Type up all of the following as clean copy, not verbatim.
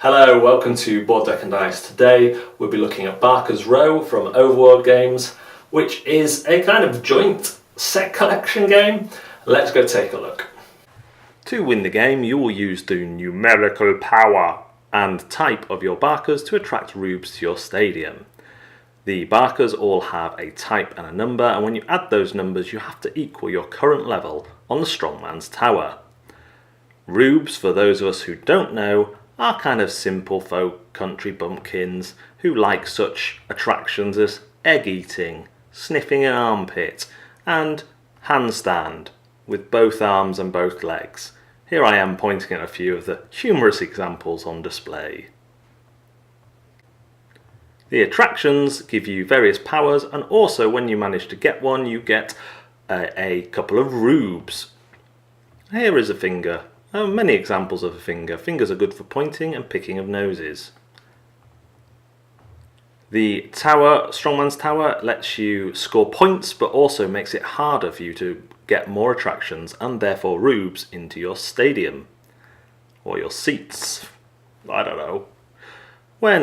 Hello, welcome to Board Deck and Dice. Today we'll be looking at Barker's Row from Overworld Games, which is a kind of joint set collection game. Let's go take a look. To win the game, you will use the numerical power and type of your Barkers to attract rubes to your stadium. The Barkers all have a type and a number, and when you add those numbers you have to equal your current level on the strongman's tower. Rubes, for those of us who don't know, are kind of simple folk country bumpkins who like such attractions as egg eating, sniffing an armpit, and handstand with both arms and both legs. Here I am pointing at a few of the humorous examples on display. The attractions give you various powers, and also when you manage to get one you get a couple of rubes. Here is a finger. Many examples of a finger. Fingers are good for pointing and picking of noses. The tower, Strongman's Tower, lets you score points but also makes it harder for you to get more attractions and therefore rubes into your stadium. Or your seats. I don't know. What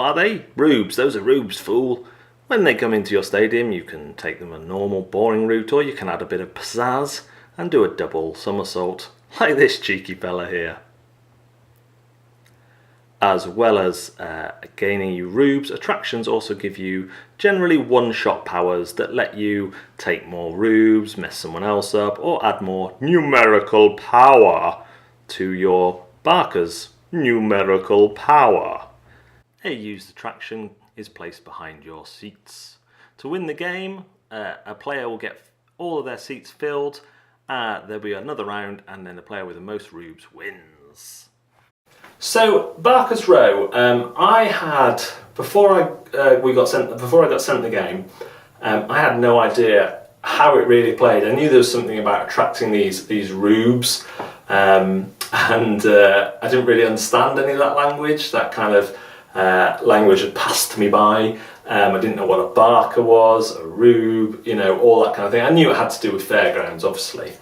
are they? Rubes. Those are rubes, fool. When they come into your stadium you can take them a normal boring route, or you can add a bit of pizzazz and do a double somersault, like this cheeky fella here. As well as gaining you rubes, attractions also give you generally one-shot powers that let you take more rubes, mess someone else up, or add more numerical power to your Barker's numerical power. A used attraction is placed behind your seats. To win the game, a player will get all of their seats filled. There'll be another round, and then the player with the most rubes wins. So Barker's Row, I had before I got sent the game, I had no idea how it really played. I knew there was something about attracting these rubes, and I didn't really understand any of that language. That kind of language had passed me by. I didn't know what a Barker was, a rube, all that kind of thing. I knew it had to do with fairgrounds, obviously.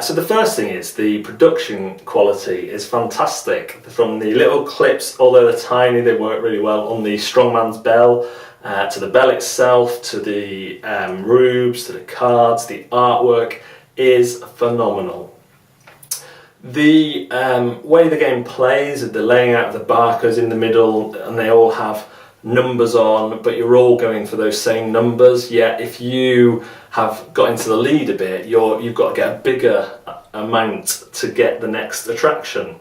So the first thing is the production quality is fantastic. From the little clips, although they're tiny, they work really well on the strongman's bell, to the bell itself, to the rubes, to the cards. The artwork is phenomenal. The way the game plays, the laying out of the Barkers in the middle, and they all have numbers on, but you're all going for those same numbers. Yet if you have got into the lead a bit, you've got to get a bigger amount to get the next attraction.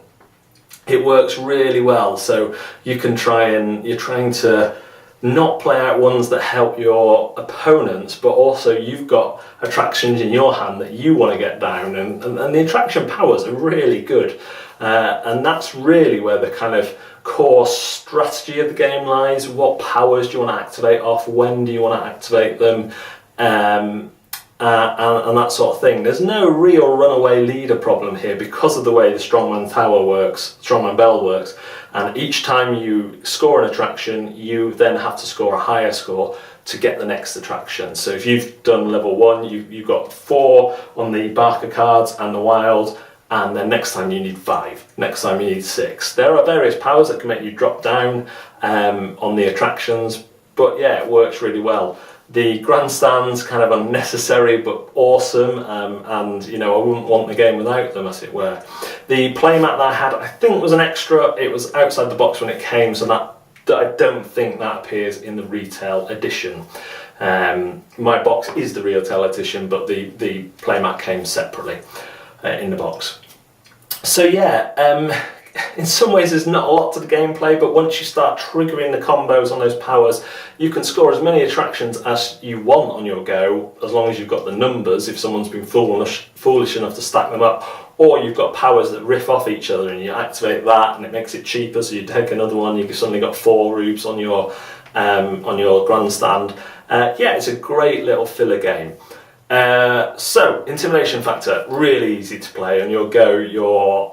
It works really well, so you're trying to not play out ones that help your opponents, but also you've got attractions in your hand that you want to get down, and the attraction powers are really good, and that's really where the kind of core strategy of the game lies. What powers do you want to activate off? When do you want to activate them? And that sort of thing. There's no real runaway leader problem here because of the way the Strongman Bell works. And each time you score an attraction, you then have to score a higher score to get the next attraction. So if you've done level 1, you've got 4 on the Barker cards and the Wild, and then next time you need 5, next time you need 6. There are various powers that can make you drop down on the attractions, but yeah, it works really well. The grandstand's kind of unnecessary but awesome, and I wouldn't want the game without them, as it were. The playmat that I had, I think, was an extra. It was outside the box when it came, so that I don't think that appears in the retail edition. My box is the retail edition, but the playmat came separately in the box. So yeah, in some ways there's not a lot to the gameplay, but once you start triggering the combos on those powers, you can score as many attractions as you want on your go, as long as you've got the numbers, if someone's been foolish enough to stack them up, or you've got powers that riff off each other and you activate that and it makes it cheaper, so you take another one, you've suddenly got 4 rubes on your grandstand. Yeah, it's a great little filler game. So, intimidation factor, really easy to play. On your go, you're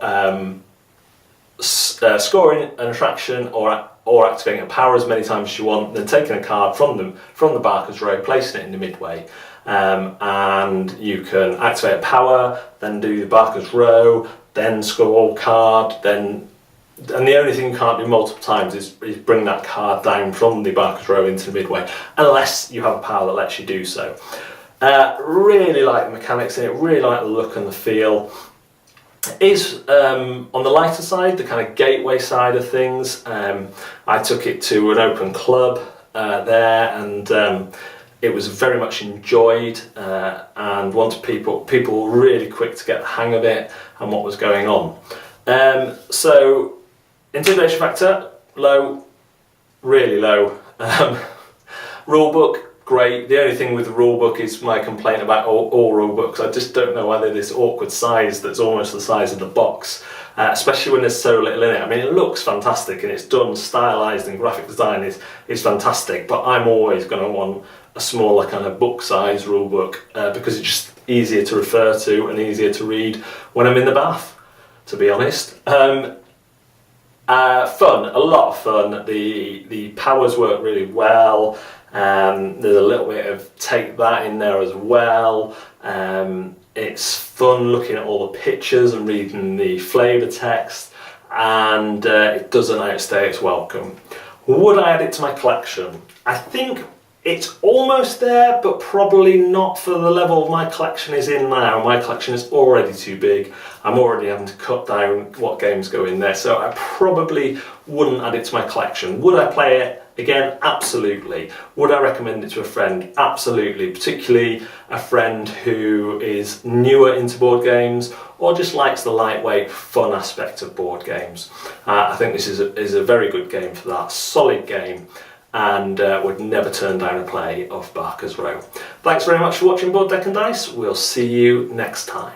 scoring an attraction or activating a power as many times as you want, then taking a card from the Barker's Row, placing it in the midway, and you can activate a power, then do the Barker's Row, then score a card, then and the only thing you can't do multiple times is bring that card down from the Barker's Row into the midway, unless you have a power that lets you do so. Really like the mechanics in it, really like the look and the feel. It is on the lighter side, the kind of gateway side of things. I took it to an open club there, and it was very much enjoyed, and wanted people really quick to get the hang of it and what was going on. So intimidation factor, low, really low. Rulebook, great. The only thing with the rulebook is my complaint about all rulebooks. I just don't know why they're this awkward size that's almost the size of the box, especially when there's so little in it. I mean, it looks fantastic and it's done, stylised, and graphic design is fantastic, but I'm always going to want a smaller kind of book size rulebook because it's just easier to refer to and easier to read when I'm in the bath, to be honest. Fun, a lot of fun. The powers work really well. There's a little bit of take that in there as well. It's fun looking at all the pictures and reading the flavour text, and it doesn't outstay its welcome. Would I add it to my collection? I think it's almost there, but probably not for the level my collection is in now. My collection is already too big. I'm already having to cut down what games go in there, so I probably wouldn't add it to my collection. Would I play it again? Absolutely. Would I recommend it to a friend? Absolutely, particularly a friend who is newer into board games or just likes the lightweight fun aspect of board games. I think this is a very good game for that. Solid game, and would never turn down a play of Barker's Row. Thanks very much for watching Board Deck and Dice. We'll see you next time.